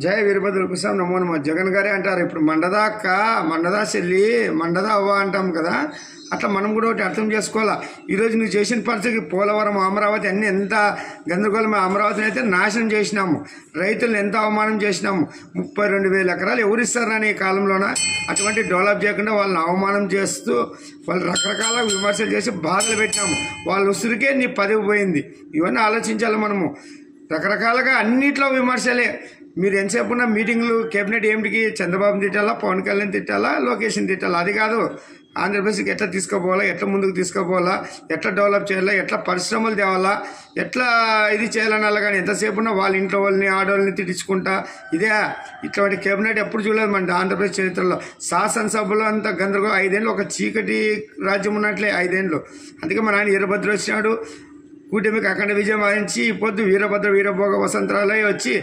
జయ వీరభద్ర కుసం నమో నమ. జగన్ గారే అంటారు ఇప్పుడు మండదా అక్క, మండదా చెల్లి, మండదా అవ్వ అంటాం కదా. అట్లా మనం కూడా ఒకటి అర్థం చేసుకోవాలా. ఈరోజు నువ్వు చేసిన పరిస్థితికి పోలవరం, అమరావతి అన్నీ ఎంత గందరగోళం. అమరావతిని అయితే నాశనం చేసినాము, రైతులను ఎంత అవమానం చేసినాము. 32,000 ఎకరాలు ఎవరిస్తారని ఈ కాలంలోన అటువంటి డెవలప్ చేయకుండా వాళ్ళని అవమానం చేస్తూ వాళ్ళు రకరకాల విమర్శలు చేసి బాధలు పెట్టినాము. వాళ్ళ ఉసురికే నీ పదవి పోయింది. ఇవన్నీ ఆలోచించాలి మనము. రకరకాలుగా అన్నిట్లో విమర్శలే. మీరు ఎంతసేపు ఉన్న మీటింగ్లు కేబినెట్ ఏమిటికి చంద్రబాబుని తిట్టాలా, పవన్ కళ్యాణ్ తిట్టాలా, లోకేష్ని తిట్టాలా, అది కాదు. ఆంధ్రప్రదేశ్కి ఎట్లా తీసుకుపోవాలా, ఎట్లా ముందుకు తీసుకుపోవాలా, ఎట్లా డెవలప్ చేయాలా, ఎట్లా పరిశ్రమలు తేవాలా, ఎట్లా ఇది చేయాలని అలా. కానీ ఎంతసేపు ఉన్నా వాళ్ళ ఇంట్లో వాళ్ళని ఆడవాళ్ళని తిట్టించుకుంటా ఇదే. ఇట్లాంటి కేబినెట్ ఎప్పుడు చూడలేదు మన ఆంధ్రప్రదేశ్ చరిత్రలో. శాసనసభలో అంత గందరగోళం. 5 ఏళ్ళు ఒక చీకటి రాజ్యం ఉన్నట్లే 5 ఏళ్ళు. అందుకే మన ఆయన వీరభద్ర వచ్చినాడు, కూటమికి అఖండ విజయం వహించి పొద్దు వీరభద్ర వీరభోగ వసంతరాలే వచ్చి